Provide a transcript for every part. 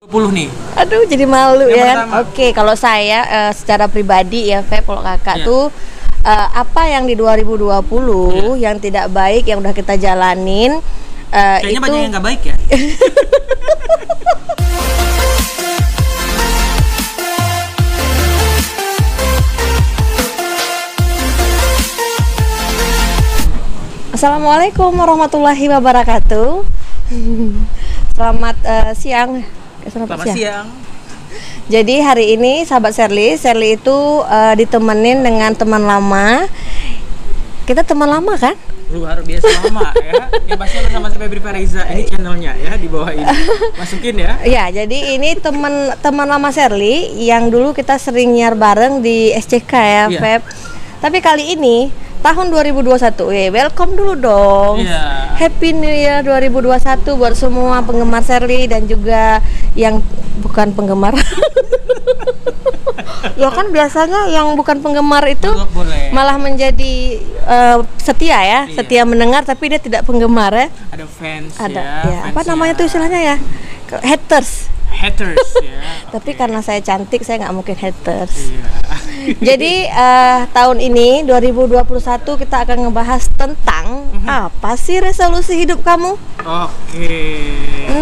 20 nih. Aduh, jadi malu Yang ya. pertama. Oke, kalau saya secara pribadi ya, Feb, kalau kakak Iya. tuh apa yang di 2020 yang tidak baik yang udah kita jalanin Kayaknya itu banyak yang nggak baik ya. Assalamualaikum warahmatullahi wabarakatuh. Selamat siang. Selamat siang. Jadi hari ini sahabat Sherly itu ditemenin dengan teman lama. Kita teman lama kan? Luar biasa lama ya. Yang pastinya bersama saya Febri Fariza. Ini channelnya ya di bawah ini. Masukin ya. Ya, jadi ini teman lama Sherly yang dulu kita sering nyiar bareng di SCK ya, Iya. Feb. Tapi kali ini tahun 2021. Welcome dulu dong. Iya. Happy New Year 2021 buat semua penggemar Sherly dan juga yang bukan penggemar. Ya kan biasanya yang bukan penggemar itu Boleh. malah menjadi setia ya, Iya. setia mendengar tapi dia tidak penggemar ya. Ada fans Ada ya. ya, apa fans namanya ya. tuh istilahnya ya? Haters. Haters ya. Tapi karena saya cantik, saya nggak mungkin haters. Iya. Jadi tahun ini 2021 kita akan ngebahas tentang apa sih resolusi hidup kamu? Oke.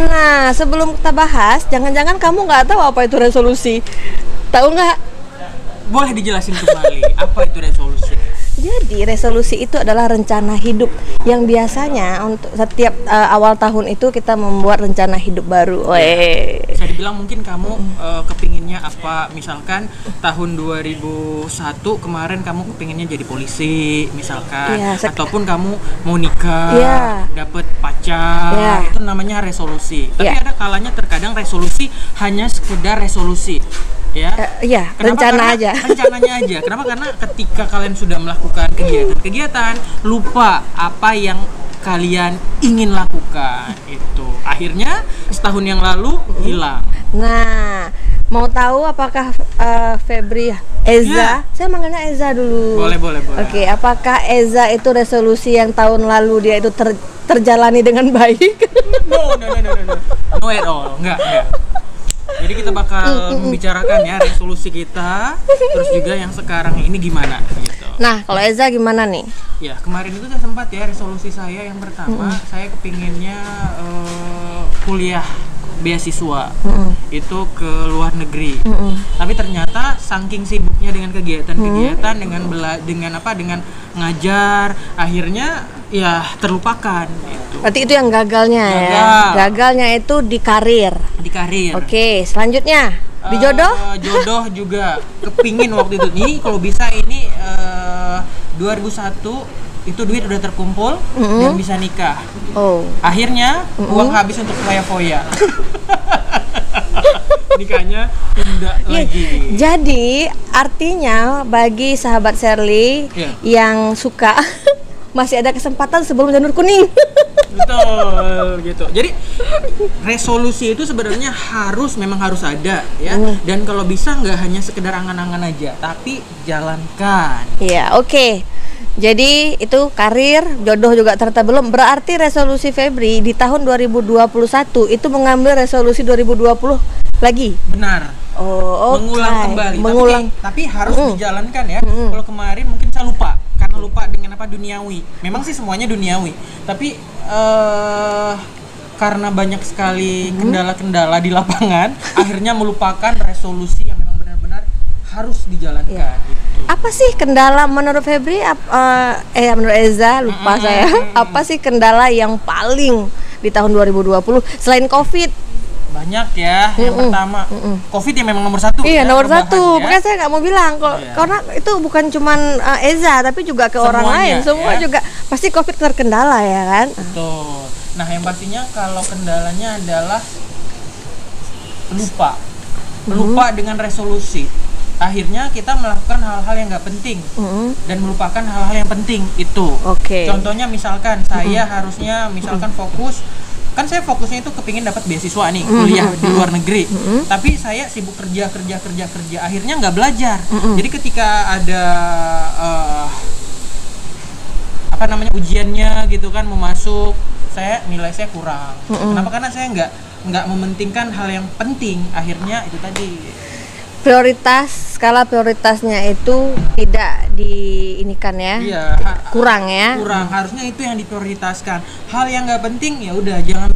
Nah, sebelum kita bahas, jangan-jangan kamu nggak tahu apa itu resolusi? Tahu nggak? Boleh dijelasin kembali apa itu resolusi? Jadi resolusi itu adalah rencana hidup yang biasanya untuk setiap awal tahun itu kita membuat rencana hidup baru. Weh. Bisa dibilang mungkin kamu kepinginnya apa, misalkan tahun 2001 kemarin kamu kepinginnya jadi polisi misalkan, Iya, ataupun kamu mau nikah, Iya. dapet pacar, Iya. itu namanya resolusi. Tapi Iya. ada kalanya terkadang resolusi hanya sekedar resolusi ya. Iya, Kenapa? rencana Karena aja. rencananya aja. Kenapa? Karena ketika kalian sudah melakukan kegiatan-kegiatan, lupa apa yang kalian ingin lakukan itu. Akhirnya setahun yang lalu hilang. Nah, mau tahu apakah Febri Eza? Saya manggilnya Eza dulu. Boleh. Oke, apakah Eza itu resolusi yang tahun lalu dia itu terjalani dengan baik? No. No at all. Enggak. Jadi kita bakal membicarakan ya resolusi kita, terus juga yang sekarang ini gimana gitu. Nah, kalau Eza gimana nih? Ya, kemarin itu saya sempat ya resolusi saya yang pertama, saya kepinginnya kuliah beasiswa itu ke luar negeri. Tapi ternyata saking sibuknya dengan kegiatan-kegiatan, dengan ngajar, akhirnya ya terlupakan gitu. Berarti itu yang gagalnya ya. Gagal. Gagalnya itu di karir. Di karir. Oke, selanjutnya di jodoh? Jodoh juga kepingin waktu itu nih kalau bisa ini 2001 itu duit udah terkumpul dan bisa nikah. Oh. Akhirnya uang habis untuk foya-foya. Nikahnya tunda lagi. Jadi artinya bagi sahabat Sherly Iya. yang suka masih ada kesempatan sebelum janur kuning. Betul gitu. Jadi resolusi itu sebenarnya memang harus ada ya. Dan kalau bisa nggak hanya sekedar angan-angan aja, tapi jalankan. Iya, oke. Jadi itu karir, jodoh juga ternyata belum. Berarti resolusi Febri di tahun 2021 itu mengambil resolusi 2020 lagi. Benar. Oh, oke. Mengulang kembali. Tapi harus dijalankan ya. Kalau kemarin mungkin saya lupa karena lupa dengan apa duniawi. Memang sih semuanya duniawi. Tapi karena banyak sekali kendala-kendala di lapangan, akhirnya melupakan resolusi yang memang benar-benar harus dijalankan. Gitu. Apa sih kendala menurut Febri? Menurut Eza, lupa saya. Apa sih kendala yang paling di tahun 2020 selain COVID? Banyak ya. Yang pertama, COVID yang memang nomor satu. Iya, ya, nomor perubahan, satu. ya. Makanya saya nggak mau bilang Iya. karena itu bukan cuman Eza tapi juga ke orang Semuanya, lain. Semua ya. juga pasti COVID terkendala ya kan? Betul. Nah, yang pastinya kalau kendalanya adalah lupa dengan resolusi. Akhirnya kita melakukan hal-hal yang nggak penting dan melupakan hal-hal yang penting itu. Oke. Contohnya misalkan saya harusnya fokus, kan saya fokusnya itu kepingin dapat beasiswa nih, kuliah di luar negeri. Tapi saya sibuk kerja, akhirnya nggak belajar. Jadi ketika ada ujiannya gitu kan mau masuk, nilai saya kurang. Kenapa? Karena saya nggak nggak mementingkan hal yang penting, akhirnya itu tadi skala prioritasnya itu tidak diinikan ya. Iya, kurang ya. Kurang, harusnya itu yang diprioritaskan. Hal yang nggak penting ya udah jangan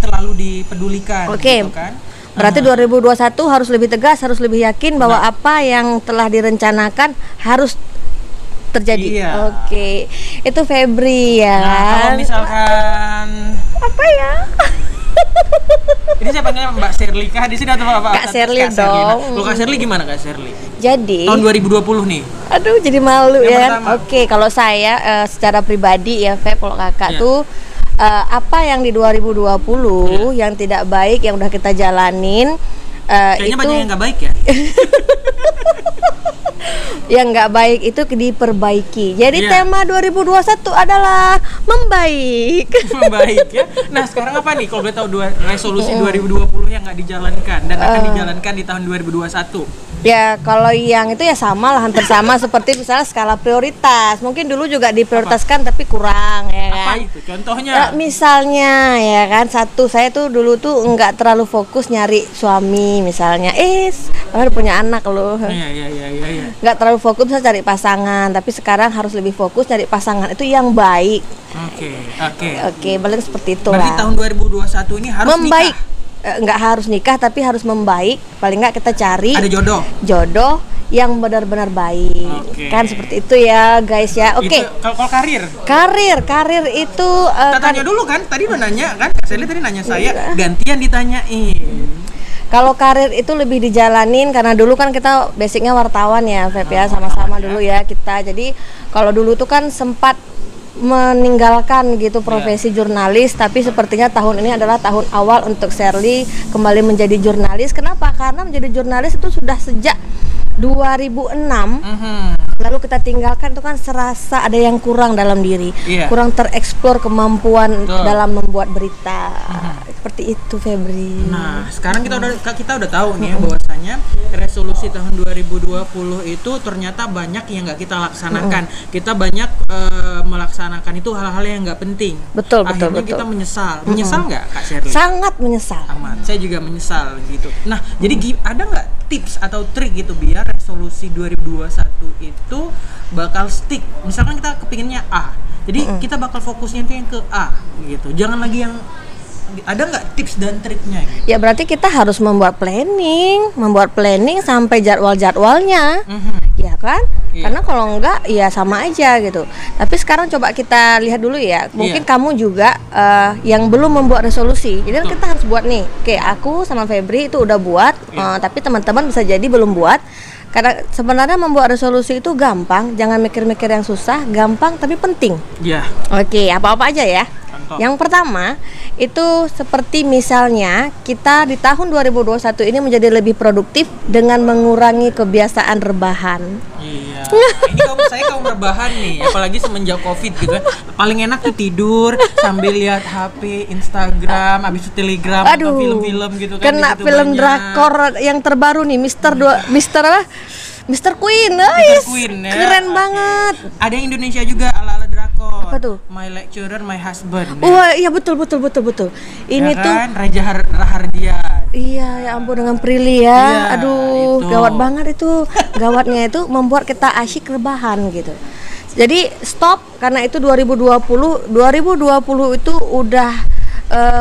terlalu dipedulikan. Oke. Gitu kan? Berarti 2021 harus lebih tegas, harus lebih yakin bahwa apa yang telah direncanakan harus terjadi. Iya. Oke. Itu Febri ya. Nah, kalau misalkan apa ya? Ini siapa namanya, Mbak Sherly kah di sini atau apa? Kak Sherly dong. Kalau Kak Sherly gimana Kak Sherly? Jadi Tahun 2020 nih. aduh jadi malu Yang ya. pertama. Oke, kalau saya secara pribadi ya Feb, kalau kakak Iya. tuh apa yang di 2020 yang tidak baik yang udah kita jalanin Kayaknya itu banyak yang nggak baik ya. yang nggak baik itu diperbaiki. Jadi Iya. tema 2021 adalah membaik. Membaik ya. Nah sekarang apa nih kalau boleh tahu resolusi 2020 yang nggak dijalankan dan akan dijalankan di tahun 2021? Ya kalau yang itu ya sama lah, hampir sama seperti misalnya skala prioritas. Mungkin dulu juga diprioritaskan tapi kurang ya Apa kan. itu? Contohnya? Misalnya ya kan, saya tuh dulu tuh nggak terlalu fokus nyari suami misalnya. Padahal punya anak loh. Iya. Nggak terlalu fokus bisa cari pasangan, tapi sekarang harus lebih fokus cari pasangan itu yang baik. Oke, paling seperti itu Berarti lah. tahun 2021 ini harus Membaik. nikah. Nggak harus nikah tapi harus membaik. Paling nggak kita cari Ada jodoh yang benar-benar baik. Oke. Kan seperti itu ya guys ya. Oke. Itu kalau karir. Karir itu Kita tanya dulu kan, tadi udah nanya kan, Kak Sherly tadi nanya saya, gantian ditanyain. kalau karir itu lebih dijalanin karena dulu kan kita basicnya wartawan ya Feb ya, sama-sama dulu ya kita. Jadi kalau dulu tuh kan sempat meninggalkan gitu profesi jurnalis, tapi sepertinya tahun ini adalah tahun awal untuk Sherly kembali menjadi jurnalis. Kenapa? Karena menjadi jurnalis itu sudah sejak 2006. Lalu kita tinggalkan itu kan serasa ada yang kurang dalam diri, kurang tereksplor kemampuan dalam membuat berita. Seperti itu Febri. Nah, sekarang kita udah tahu nih ya bahwasanya resolusi tahun 2020 itu ternyata banyak yang nggak kita laksanakan. Kita banyak melaksanakan itu hal-hal yang nggak penting. Betul. Akhirnya kita menyesal. Menyesal nggak Kak Sherly? Sangat menyesal. Aman. Saya juga menyesal gitu. Nah, jadi ada nggak tips atau trik gitu biar resolusi 2021 itu bakal stick? Misalkan kita kepinginnya A, jadi kita bakal fokusnya itu yang ke A gitu. Jangan lagi yang, ada nggak tips dan triknya gitu? Ya berarti kita harus membuat planning sampai jadwal-jadwalnya. Ya kan? Karena kalau enggak ya sama aja gitu. Tapi sekarang coba kita lihat dulu ya. Mungkin kamu juga yang belum membuat resolusi. Jadi kita harus buat nih. Oke, aku sama Febri itu udah buat, tapi teman-teman bisa jadi belum buat. Karena sebenarnya membuat resolusi itu gampang, jangan mikir-mikir yang susah, gampang tapi penting. Iya. Oke, apa-apa aja ya. Contoh. Yang pertama itu seperti misalnya kita di tahun 2021 ini menjadi lebih produktif dengan mengurangi kebiasaan rebahan. Iya. Ini saya kaum rebahan nih, apalagi semenjak Covid gitu kan. Paling enak tuh tidur sambil lihat HP, Instagram, habis itu Telegram, atau film-film gitu kan. Kena gitu film banyak. drakor yang terbaru nih, Mister apa? Mr. Queen, Queen ya. Keren banget. Ada yang Indonesia juga ala-ala drakor. Apa tuh? My Lecturer, My Husband. Wah, iya betul. Ini ya tuh kan? Raja Rahardian. iya, ya ampun dengan Prilly ya. Iya, Aduh, itu. gawat banget itu. Gawatnya itu membuat kita asyik rebahan gitu. Jadi stop karena itu 2020 itu udah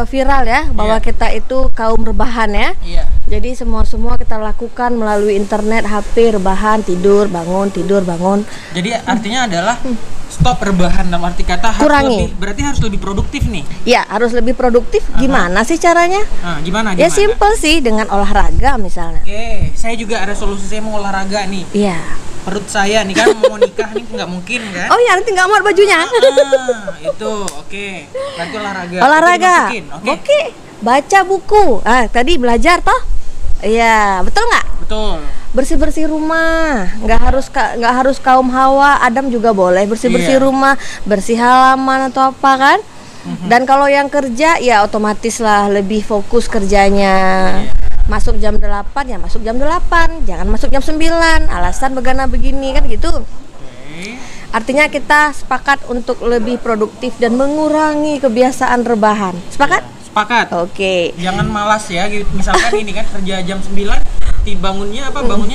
viral ya bahwa kita itu kaum rebahan ya. Iya. Jadi semua kita lakukan melalui internet, HP, rebahan, tidur, bangun. Jadi artinya adalah stop rebahan, dalam arti kata Kurangi. berarti harus lebih produktif nih. Ya, harus lebih produktif. Gimana sih caranya? Nah, gimana? Ya simple sih, dengan olahraga misalnya. Oke, saya juga ada solusi, saya mau olahraga nih. Iya. Perut saya nih kan mau nikah nih nggak mungkin kan? Oh iya, nanti nggak muat bajunya. Itu oke. Berarti olahraga. Olahraga. Itu dimasukin, Oke. Baca buku. Tadi belajar toh? Iya, betul nggak? Betul. Bersih rumah, nggak harus kaum Hawa, Adam juga boleh bersih rumah, bersih halaman atau apa kan? Dan kalau yang kerja ya otomatis lah lebih fokus kerjanya. Masuk jam 8 ya masuk jam 8, jangan masuk jam 9. Alasan begini kan gitu. Artinya kita sepakat untuk lebih produktif dan mengurangi kebiasaan rebahan. Sepakat? Sepakat. Oke. Jangan malas ya, gitu. Misalkan ini kan kerja jam 9, bangunnya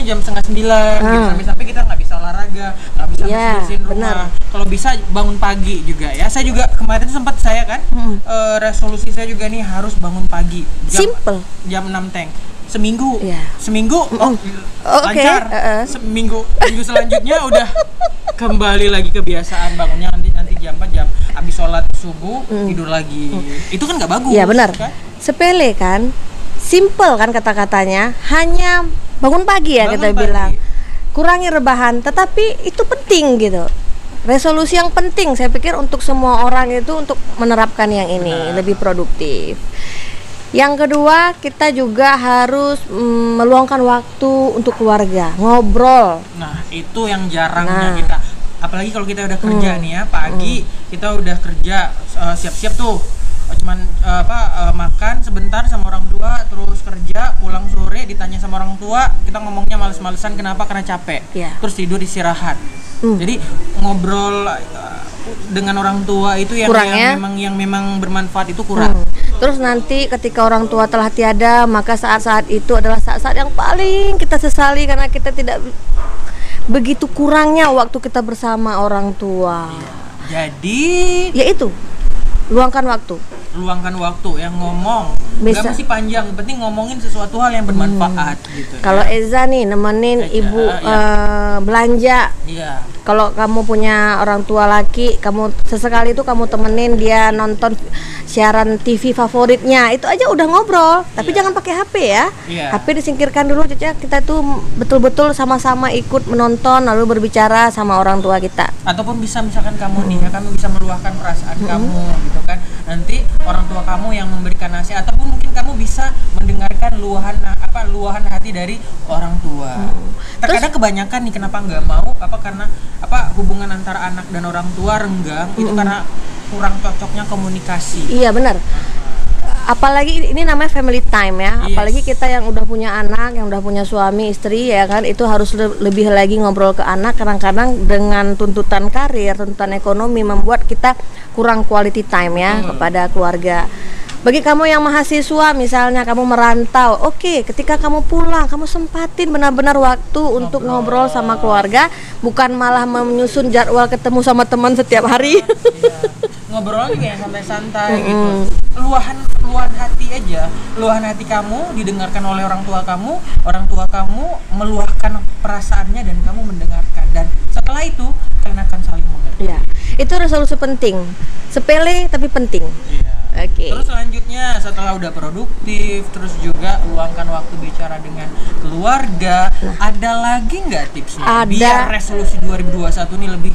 jam setengah 9 gitu. Sampai-sampai kita nggak bisa olahraga, nggak bisa bersihin rumah. Kalau bisa bangun pagi juga ya. Saya juga kemarin sempat resolusi saya juga nih harus bangun pagi. Simple. Jam 6 teng. Seminggu lancar. Seminggu selanjutnya udah kembali lagi kebiasaan bangunnya nanti jam 4 jam habis sholat subuh tidur lagi. Itu kan nggak bagus. Iya benar. Kan? Sepele kan, simple kan kata-katanya, hanya bangun pagi ya, kita bilang kurangi rebahan, tetapi itu penting gitu. Resolusi yang penting saya pikir untuk semua orang itu untuk menerapkan yang ini lebih produktif. Yang kedua, kita juga harus meluangkan waktu untuk keluarga, ngobrol. Nah, itu yang jarangnya kita. Apalagi kalau kita udah kerja nih ya, pagi kita udah kerja, siap-siap tuh. Cuman makan sebentar sama orang tua, terus kerja, pulang sore ditanya sama orang tua, kita ngomongnya males-malesan kenapa? Karena capek. Terus tidur istirahat. Jadi ngobrol dengan orang tua itu yang memang bermanfaat itu kurang. Terus nanti ketika orang tua telah tiada, maka saat-saat itu adalah saat-saat yang paling kita sesali karena kita tidak begitu kurangnya waktu kita bersama orang tua. Jadi yaitu luangkan waktu yang ngomong nggak mesti panjang, yang penting ngomongin sesuatu hal yang bermanfaat gitu. Kalau Eza nih nemenin ibu belanja, kalau kamu punya orang tua laki, kamu sesekali itu kamu temenin dia nonton siaran TV favoritnya, itu aja udah ngobrol. Tapi jangan pakai HP ya. HP disingkirkan dulu, kita tuh betul-betul sama-sama ikut menonton lalu berbicara sama orang tua kita. Ataupun bisa misalkan kamu nih, kamu bisa meluahkan perasaan kamu gitu kan. Nanti orang tua kamu yang memberikan nasihat, ataupun mungkin kamu bisa mendengarkan luahan hati dari orang tua. Terkadang kebanyakan nih kenapa nggak mau karena hubungan antara anak dan orang tua renggang itu karena kurang cocoknya komunikasi. Iya benar. Apalagi ini namanya family time ya. Apalagi kita yang udah punya anak, yang udah punya suami, istri ya kan, itu harus lebih lagi ngobrol ke anak. Kadang-kadang dengan tuntutan karir, tuntutan ekonomi membuat kita kurang quality time ya kepada keluarga. Bagi kamu yang mahasiswa misalnya kamu merantau, oke, ketika kamu pulang kamu sempatin benar-benar waktu untuk ngobrol sama keluarga, bukan malah menyusun jadwal ketemu sama teman setiap hari. Ngobrol juga yang santai-santai gitu. Luahan hati kamu didengarkan oleh orang tua kamu meluahkan perasaannya dan kamu mendengarkan, dan setelah itu kalian akan saling mengerti. Itu resolusi penting, sepele tapi penting. Terus selanjutnya setelah udah produktif, terus juga luangkan waktu bicara dengan keluarga, ada lagi nggak tipsnya biar resolusi 2021 ini lebih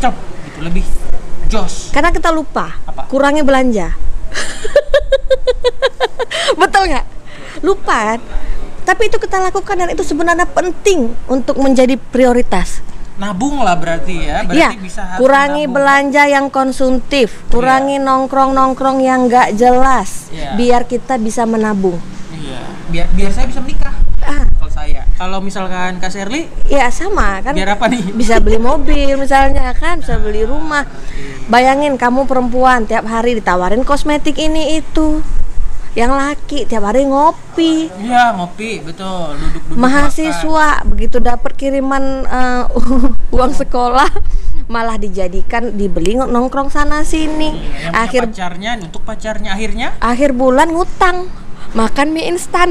cep gitu, lebih jos? Karena kita lupa, kurangi belanja. Betul nggak? Lupa, tapi itu kita lakukan dan itu sebenarnya penting untuk menjadi prioritas. Nabung lah berarti ya, bisa kurangi nabung. Belanja yang konsumtif, kurangi nongkrong yang nggak jelas, biar kita bisa menabung. Biar saya bisa menikah. Kalau misalkan Kak Sherly, sama kan. Biar apa nih? Bisa beli mobil misalnya kan, bisa beli rumah. Bayangin kamu perempuan tiap hari ditawarin kosmetik ini itu. Yang laki tiap hari ngopi. Ngopi, betul. Duduk mahasiswa makan. Begitu dapat kiriman uang sekolah malah dijadikan dibeli nongkrong sana sini. Untuk pacarnya akhir bulan ngutang makan mie instan.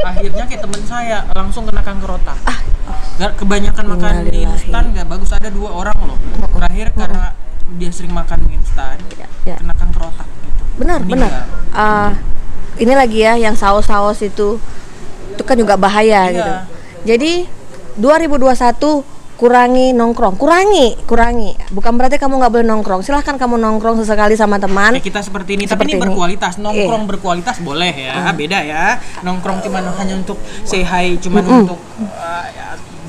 Akhirnya kayak temen saya langsung kena kanker otak. Kebanyakan makan mie instan nggak bagus. Ada 2 orang loh terakhir karena dia sering makan mie instan kena kanker otak gitu. Benar. Ini lagi ya yang saus-saus itu kan juga bahaya gitu. Jadi 2021 kurangi nongkrong, kurangi. Bukan berarti kamu nggak boleh nongkrong. Silahkan kamu nongkrong sesekali sama teman. Kita seperti ini, tapi ini berkualitas. Nongkrong berkualitas boleh ya, beda ya. Nongkrong cuma hanya untuk say hi, cuma untuk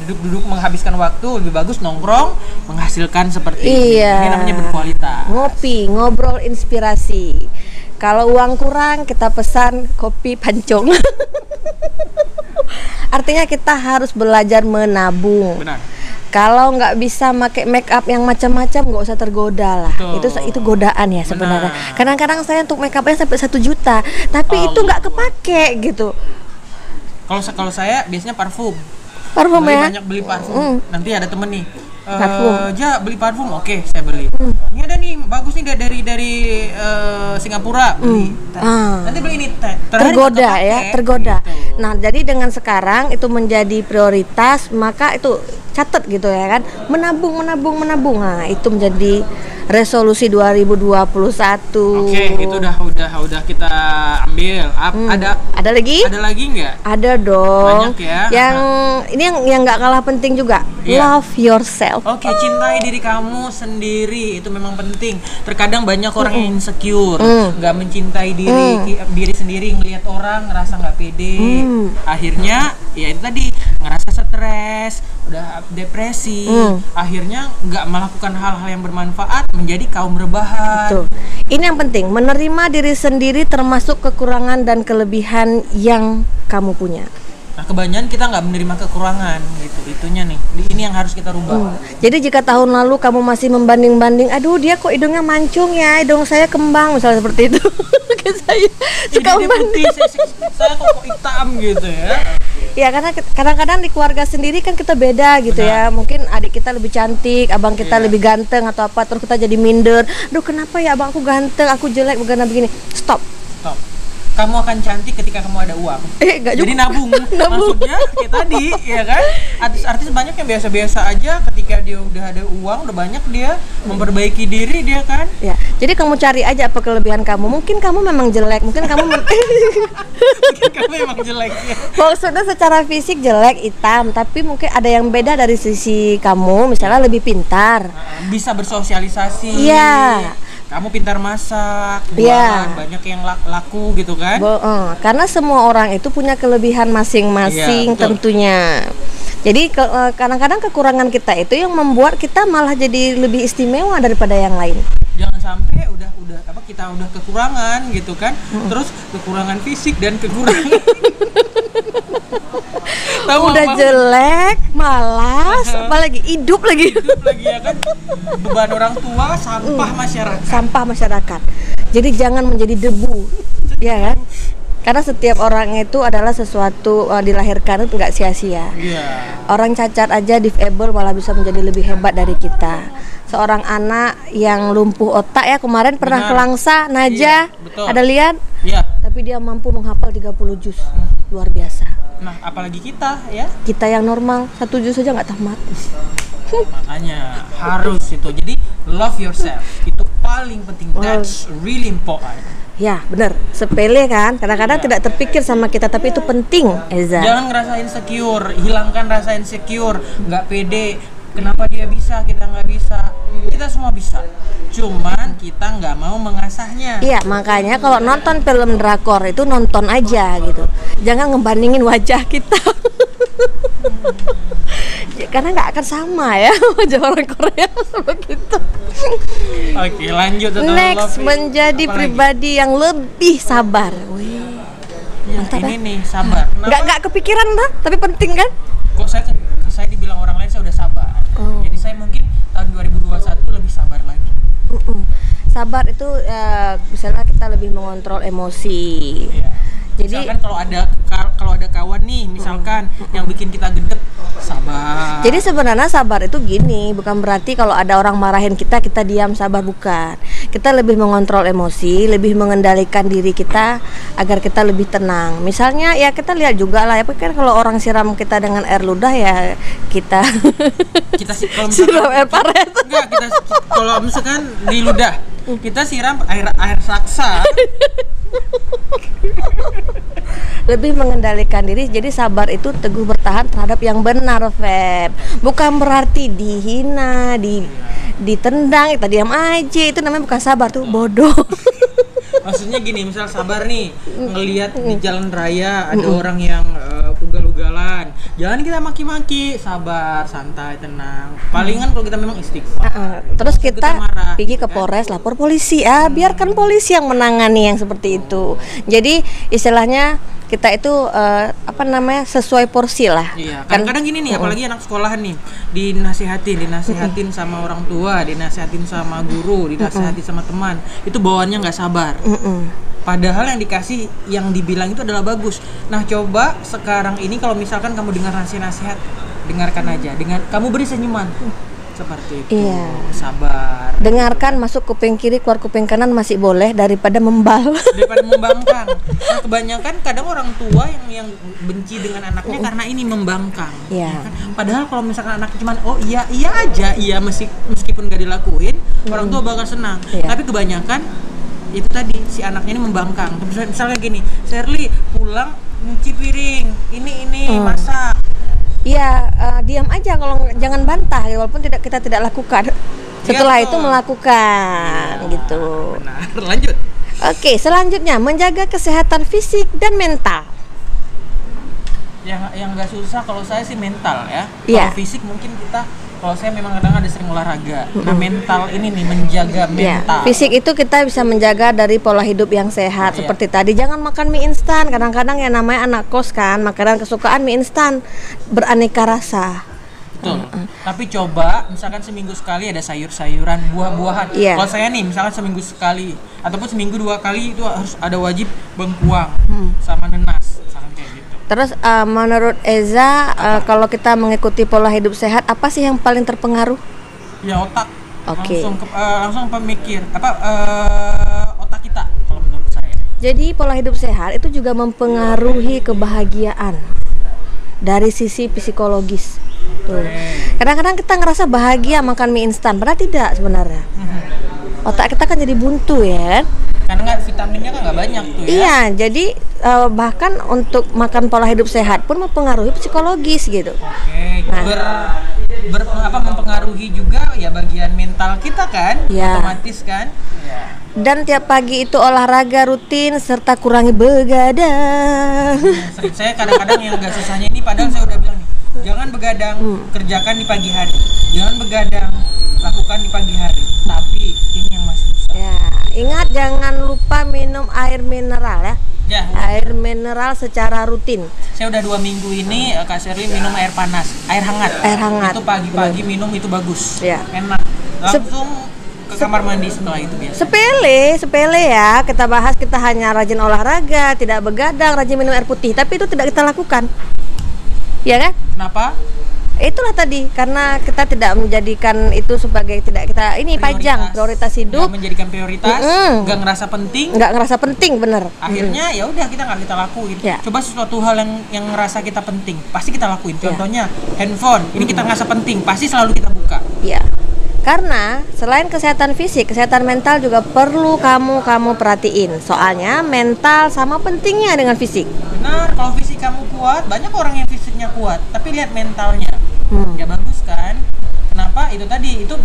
duduk-duduk menghabiskan waktu. Lebih bagus nongkrong menghasilkan seperti ini. Ini namanya berkualitas. Ngopi, ngobrol inspirasi. Kalau uang kurang, kita pesan kopi pancong. Artinya kita harus belajar menabung. Benar. Kalau nggak bisa pakai make up yang macam-macam, nggak usah tergoda lah. Itu godaan ya sebenarnya. Kadang-kadang saya untuk make upnya sampai 1 juta, tapi itu nggak kepake gitu. Kalau saya biasanya parfum ya. Banyak beli parfum. Nanti ada temen nih, parfum. beli parfum, oke, saya beli. Ini ada nih bagus nih dari Singapura, beli. Nanti beli ini tergoda ya, tergoda. Gitu. Nah, jadi dengan sekarang itu menjadi prioritas, maka itu catat gitu ya kan, menabung. Nah, itu menjadi resolusi 2021. Oke, itu udah kita ambil. Ada lagi? Ada lagi nggak? Ada dong. Banyak ya. Yang nggak kalah penting juga, love yourself. Oke, cintai diri kamu sendiri, itu memang penting. Terkadang banyak orang yang insecure, nggak mencintai diri sendiri, ngelihat orang ngerasa nggak pede. Akhirnya ya itu tadi, ngerasa stres, udah depresi, akhirnya nggak melakukan hal-hal yang bermanfaat, menjadi kaum rebahan. Betul. Ini yang penting, menerima diri sendiri termasuk kekurangan dan kelebihan yang kamu punya. Nah, kebanyakan kita nggak menerima kekurangan gitu, itunya nih. Ini yang harus kita rubah. Jadi jika tahun lalu kamu masih membanding-banding, aduh dia kok hidungnya mancung ya, hidung saya kembang, misalnya seperti itu. Saya suka membanding. Saya kok hitam gitu ya. Ya, karena kadang-kadang di keluarga sendiri kan kita beda gitu. Ya. Mungkin adik kita lebih cantik, abang kita lebih ganteng atau apa, terus kita jadi minder. Aduh, kenapa ya abang aku ganteng, aku jelek, begini. Stop. Kamu akan cantik ketika kamu ada uang. Jadi nabung. Maksudnya kayak tadi, ya kan? Artis-artis banyak yang biasa-biasa aja, ketika dia udah ada uang, udah banyak, dia memperbaiki diri dia kan. Ya. Jadi kamu cari aja apa kelebihan kamu. Mungkin kamu memang jelek, mungkin kamu memang jelek ya. Maksudnya secara fisik jelek, hitam, tapi mungkin ada yang beda dari sisi kamu, misalnya lebih pintar. Bisa bersosialisasi. Iya. Kamu pintar masak, jualan, banyak yang laku gitu kan? Karena semua orang itu punya kelebihan masing-masing tentunya. Jadi kadang-kadang kekurangan kita itu yang membuat kita malah jadi lebih istimewa daripada yang lain. Jangan sampai kita udah kekurangan gitu kan, terus kekurangan fisik dan kekurangan udah jelek, malas, apalagi hidup lagi ya kan, beban orang tua, sampah masyarakat. Jadi jangan menjadi debu, ya kan? Karena setiap orang itu adalah sesuatu dilahirkan itu nggak sia-sia. Orang cacat aja disable malah bisa menjadi lebih hebat dari kita. Seorang anak yang lumpuh otak ya kemarin pernah ke Langsa, Najah, ada lihat? Tapi dia mampu menghafal 30 juz, luar biasa. Nah, apalagi kita ya? Kita yang normal 1 juz saja nggak tamat. Makanya harus itu. Jadi love yourself itu paling penting. That's really important. Ya benar, sepele kan, kadang-kadang tidak terpikir sama kita, tapi itu penting, Eza. Jangan ngerasa insecure, hilangkan rasa insecure, nggak pede. Kenapa dia bisa, kita nggak bisa? Kita semua bisa, cuman kita nggak mau mengasahnya. Iya, makanya kalau nonton film drakor itu nonton aja gitu, jangan ngebandingin wajah kita. Karena nggak akan sama ya wajah orang Korea begitu. Oke, lanjut. Next, menjadi pribadi yang lebih sabar. Mantap, ini nih, sabar. Nggak kepikiran lah, tapi penting kan? Kok saya dibilang orang lain saya udah sabar. Jadi saya mungkin tahun 2021 lebih sabar lagi. Sabar itu misalnya kita lebih mengontrol emosi. Jadi misalkan kalau ada kawan nih misalkan yang bikin kita gedek, sabar. Jadi sebenarnya sabar itu gini, bukan berarti kalau ada orang marahin kita diam sabar, bukan. Kita lebih mengontrol emosi, lebih mengendalikan diri kita agar kita lebih tenang. Misalnya ya kita lihat juga lah ya, kan kalau orang siram kita dengan air ludah ya kita kalau siram air paret. Enggak, kalau misalkan di ludah kita siram air saksa. Lebih mengendalikan diri. Jadi sabar itu teguh bertahan terhadap yang benar, Feb. Bukan berarti dihina, ditendang, kita diam aja. Itu namanya bukan sabar, tuh bodoh. Maksudnya gini, misal sabar nih, ngelihat di jalan raya ada orang yang ugal-ugalan, jangan kita maki-maki, sabar, santai, tenang. Palingan kalau kita memang istighfar. Terus kita pergi ke Polres, lapor polisi. Biarkan polisi yang menangani yang seperti itu. Jadi istilahnya kita itu sesuai porsi lah. Iya, kadang-kadang gini nih, apalagi anak sekolahan nih, dinasihatin sama orang tua, dinasihatin sama guru, dinasihatin sama teman, itu bawaannya nggak sabar. Padahal yang dikasih, yang dibilang itu adalah bagus. Nah, coba sekarang ini kalau misalkan kamu dengar nasihat, dengarkan aja. Kamu beri senyuman. Seperti itu. Iya. Sabar. Dengarkan, masuk kuping kiri, keluar kuping kanan masih boleh daripada membal. Daripada membangkang. Nah, kebanyakan kadang orang tua yang benci dengan anaknya karena ini membangkang. Iya. Ya kan? Padahal kalau misalkan anaknya cuman iya aja, meskipun gak dilakuin, orang tua bakal senang. Iya. Tapi kebanyakan itu tadi si anaknya ini membangkang. Misalnya gini, Sherly pulang nyuci piring, ini masak. Iya, diam aja, kalau jangan bantah ya, walaupun kita tidak lakukan. Setelah itu melakukan gitu. Benar. Lanjut. Oke, selanjutnya menjaga kesehatan fisik dan mental. Yang nggak susah kalau saya sih mental ya. Iya. Kalau fisik mungkin kalau saya memang kadang ada sering olahraga. Nah, mental ini nih, menjaga mental. Fisik itu kita bisa menjaga dari pola hidup yang sehat. Seperti tadi, jangan makan mie instan. Kadang-kadang yang namanya anak kos kan, makanan kesukaan mie instan beraneka rasa. Betul. Tapi coba misalkan seminggu sekali ada sayur-sayuran, buah-buahan. Kalau saya nih misalkan seminggu sekali ataupun seminggu 2 kali itu harus ada wajib bengkuang sama nenas, misalkan kayak gitu. Terus menurut Eza, kalau kita mengikuti pola hidup sehat, apa sih yang paling terpengaruh? Ya otak. Oke. Langsung pemikir otak kita kalau menurut saya. Jadi pola hidup sehat itu juga mempengaruhi kebahagiaan dari sisi psikologis. Tuh. Kadang-kadang kita ngerasa bahagia makan mie instan, padahal tidak sebenarnya. Otak kita kan jadi buntu ya. Karena vitaminnya kan nggak banyak tuh ya. Iya, jadi bahkan untuk makan pola hidup sehat pun mempengaruhi psikologis gitu. Oke, mempengaruhi juga ya bagian mental kita kan, otomatis kan. Ya. Dan tiap pagi itu olahraga rutin serta kurangi begadang. Saya kadang-kadang yang agak susahnya ini, padahal saya udah bilang nih, jangan begadang, kerjakan di pagi hari. Jangan begadang, lakukan di pagi hari. Tapi ini yang masih susah. Ya, ingat jangan lupa minum air mineral ya. Air mineral secara rutin. Saya udah 2 minggu ini Kak Sherly minum air panas, air hangat. Itu pagi-pagi minum itu bagus. Enak. Langsung ke kamar mandi setelah itu biasa. Sepele ya. Kita bahas, kita hanya rajin olahraga, tidak begadang, rajin minum air putih, tapi itu tidak kita lakukan. Ya kan? Kenapa? Itulah tadi, karena kita tidak menjadikan itu sebagai prioritas hidup. Nggak menjadikan prioritas, nggak ngerasa penting. Bener. Akhirnya ya udah kita nggak kita lakuin. Coba sesuatu hal yang ngerasa kita penting, pasti kita lakuin. Contohnya handphone, ini kita ngerasa penting, pasti selalu kita buka. Iya. Karena selain kesehatan fisik, kesehatan mental juga perlu kamu perhatiin. Soalnya mental sama pentingnya dengan fisik. Benar, kalau fisik kamu kuat, banyak orang yang fisiknya kuat, tapi lihat mentalnya. Ya bagus kan? Kenapa? Itu tadi, itu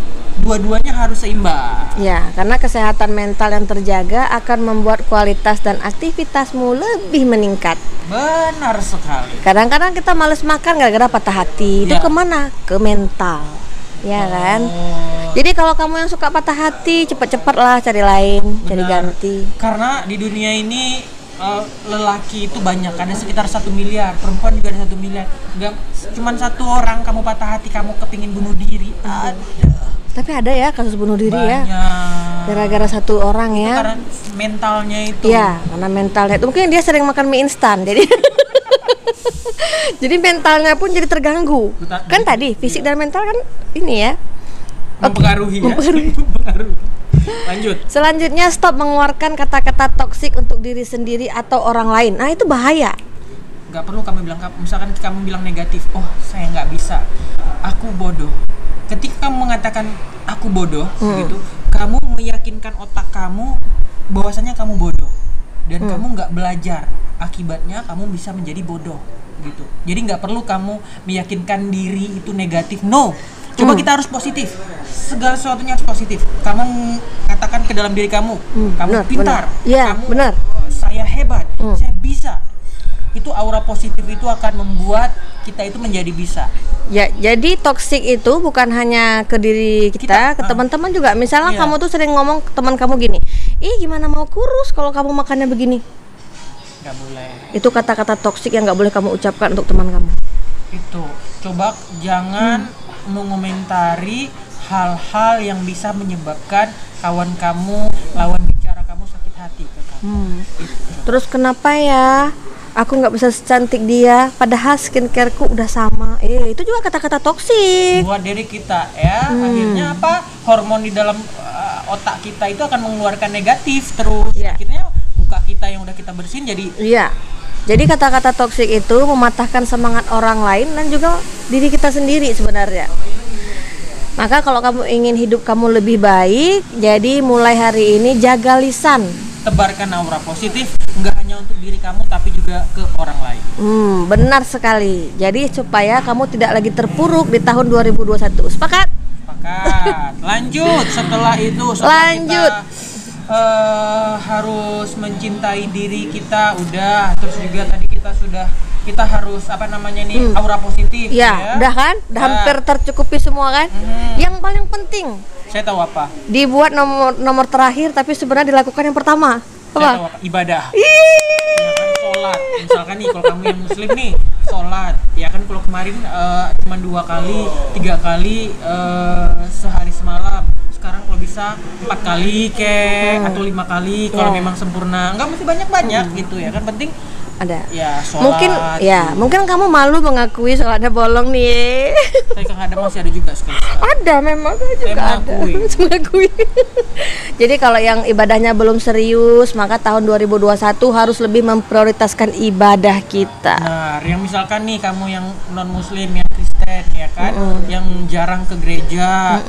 dua-duanya harus seimbang. Ya, karena kesehatan mental yang terjaga akan membuat kualitas dan aktivitasmu lebih meningkat. Benar sekali. Kadang-kadang kita males makan gara-gara patah hati. Itu kemana? Ke mental. Ya kan? Jadi kalau kamu yang suka patah hati, cepat-cepat lah cari lain. Benar. Cari ganti. Karena di dunia ini lelaki itu banyak, ada sekitar 1 miliar, perempuan juga ada 1 miliar. Gak cuman 1 orang kamu patah hati, kamu kepingin bunuh diri. Tapi ada ya kasus bunuh diri banyak. Ya. Gara-gara 1 orang ya. Itu karena mentalnya itu. Iya, karena mentalnya itu. Mungkin dia sering makan mie instan, jadi jadi mentalnya pun jadi terganggu. Kan tadi fisik dan mental kan ini ya. Mempengaruhi. Lanjut. Selanjutnya, stop mengeluarkan kata-kata toksik untuk diri sendiri atau orang lain. Nah, itu bahaya. Gak perlu kamu bilang, misalkan kamu bilang negatif, oh saya nggak bisa, aku bodoh. Ketika kamu mengatakan aku bodoh, gitu, kamu meyakinkan otak kamu bahwasanya kamu bodoh dan kamu nggak belajar. Akibatnya kamu bisa menjadi bodoh, gitu. Jadi nggak perlu kamu meyakinkan diri itu negatif. No. Coba kita harus positif. Segala sesuatunya harus positif. Kamu katakan ke dalam diri kamu, kamu pintar, kamu saya hebat, saya bisa. Itu aura positif itu akan membuat kita itu menjadi bisa. Ya, jadi toksik itu bukan hanya ke diri kita ke teman-teman juga. Misalnya kamu tuh sering ngomong ke teman kamu gini, ih gimana mau kurus kalau kamu makannya begini. Nggak boleh. Itu kata-kata toksik yang nggak boleh kamu ucapkan untuk teman kamu. Itu coba jangan mengomentari hal-hal yang bisa menyebabkan kawan kamu, lawan bicara kamu sakit hati ke kamu. Terus kenapa ya aku nggak bisa secantik dia, padahal skincareku udah sama. Itu juga kata-kata toksik buat diri kita ya. Akhirnya apa, hormon di dalam otak kita itu akan mengeluarkan negatif terus. Akhirnya muka kita yang udah kita bersihin jadi jadi kata-kata toksik itu mematahkan semangat orang lain dan juga diri kita sendiri sebenarnya. Maka kalau kamu ingin hidup kamu lebih baik, jadi mulai hari ini jaga lisan, tebarkan aura positif, nggak hanya untuk diri kamu tapi juga ke orang lain. Benar sekali. Jadi supaya kamu tidak lagi terpuruk di tahun 2021. Sepakat? Sepakat. Lanjut setelah itu, lanjut. Harus mencintai diri kita, udah. Terus juga tadi kita harus apa namanya nih, aura positif ya. Udah kan? Udah hampir tercukupi semua kan? Yang paling penting, saya tahu apa? Dibuat nomor terakhir tapi sebenarnya dilakukan yang pertama. Saya tahu apa? Ibadah. Ya kan, sholat. Misalkan nih kalau kamu yang muslim nih, sholat. Ya kan kalau kemarin cuma 2 kali, 3 kali sehari semalam. Sekarang kalau bisa 4 kali atau 5 kali kalau memang sempurna. Enggak mesti banyak-banyak gitu ya kan, penting ada. Ya, sholat. Mungkin kamu malu mengakui sholatnya bolong nih. Saya kadang masih ada juga sekali. Ada, memang saya juga mengakui. Jadi kalau yang ibadahnya belum serius, maka tahun 2021 harus lebih memprioritaskan ibadah kita. Nah, yang misalkan nih kamu yang non muslim, yang Kristen ya kan, yang jarang ke gereja,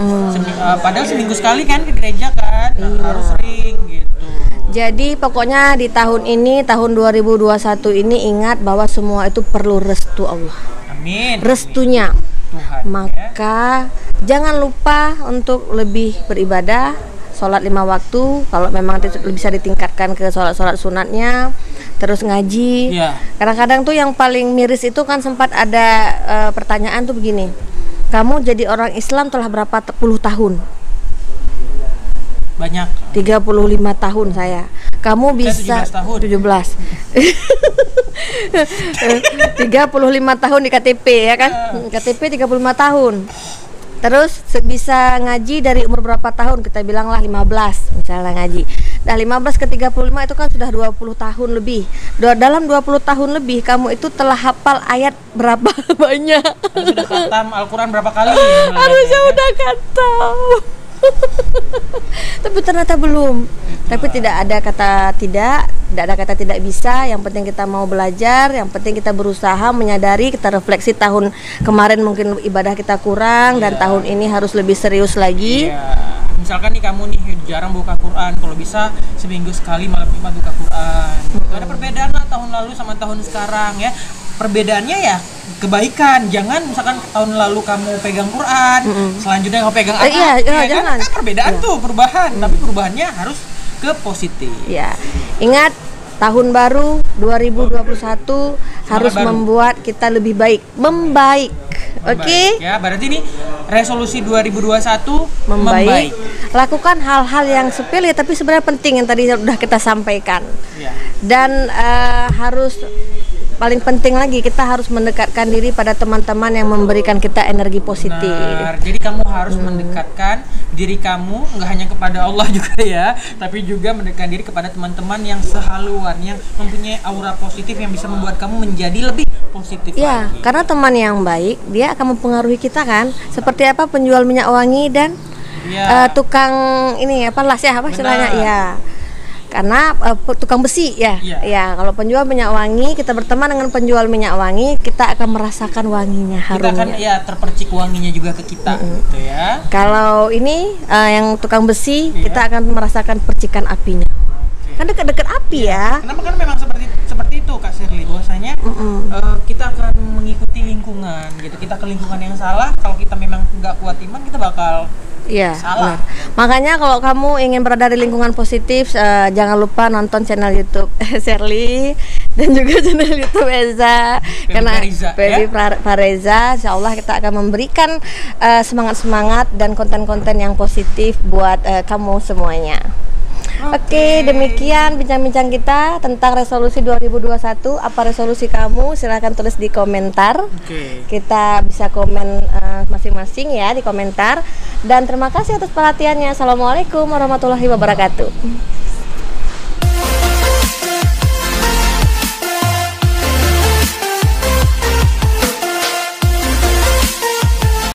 padahal seminggu sekali kan ke gereja kan, harus sering gitu. Jadi pokoknya di tahun ini, tahun 2021 ini, ingat bahwa semua itu perlu restu Allah. Amin. Restunya Tuhan. Maka jangan lupa untuk lebih beribadah, sholat 5 waktu. Kalau memang bisa ditingkatkan ke sholat sunatnya, terus ngaji. Kadang-kadang tuh yang paling miris itu kan sempat ada pertanyaan tuh begini, kamu jadi orang Islam telah berapa puluh tahun? Banyak. 35 tahun saya. Kamu bisa 17. 35 tahun di KTP ya kan? KTP 35 tahun. Terus bisa ngaji dari umur berapa tahun? Kita bilanglah 15 misalnya ngaji. Nah 15 ke 35 itu kan sudah 20 tahun lebih. Dalam 20 tahun lebih kamu itu telah hafal ayat berapa banyak? Sudah khatam Al-Quran berapa kali? Harusnya udah khatam. Tapi ternyata belum. Tapi tidak ada kata tidak bisa. Yang penting kita mau belajar, yang penting kita berusaha menyadari, kita refleksi tahun kemarin mungkin ibadah kita kurang dan tahun ini harus lebih serius lagi. Misalkan nih kamu nih jarang buka Quran, kalau bisa seminggu sekali malam Jumat buka Quran. Ada perbedaan lah tahun lalu sama tahun sekarang ya. Perbedaannya ya kebaikan. Jangan misalkan tahun lalu kamu pegang Quran, selanjutnya kamu pegang apa? Jangan. Kan perbedaan tuh, perubahan. Tapi perubahannya harus ke positif. Ya. Ingat, tahun baru 2021 harus membuat kita lebih baik, membaik. Oke? Ya, berarti ini resolusi 2021 membaik. Lakukan hal-hal yang sepele tapi sebenarnya penting yang tadi sudah kita sampaikan. Dan harus paling penting lagi, kita harus mendekatkan diri pada teman-teman yang memberikan kita energi positif. Jadi kamu harus mendekatkan diri kamu nggak hanya kepada Allah juga ya, tapi juga mendekatkan diri kepada teman-teman yang sehaluan, yang mempunyai aura positif yang bisa membuat kamu menjadi lebih positif lagi. Karena teman yang baik dia akan mempengaruhi kita kan. Seperti apa penjual minyak wangi dan tukang ini las ya apa istilahnya ya. Karena tukang besi ya. Kalau penjual minyak wangi, kita berteman dengan penjual minyak wangi, kita akan merasakan wanginya, harumnya. Kita akan terpercik wanginya juga ke kita gitu ya. Kalau ini yang tukang besi, kita akan merasakan percikan apinya. Kan dekat-dekat api ya. Kenapa? Kan memang seperti itu Kak Shirley, bahwasanya kita akan mengikuti lingkungan gitu. Kita ke lingkungan yang salah, kalau kita memang nggak kuat iman, kita bakal salah. Makanya kalau kamu ingin berada di lingkungan positif, jangan lupa nonton channel YouTube Shirley dan juga channel YouTube Eza, karena Feby Fareza. Insyaallah kita akan memberikan semangat-semangat dan konten-konten yang positif buat kamu semuanya. Oke, demikian bincang-bincang kita tentang resolusi 2021. Apa resolusi kamu? Silahkan tulis di komentar. Kita bisa komen masing-masing ya di komentar. Dan terima kasih atas perhatiannya. Assalamualaikum warahmatullahi wabarakatuh.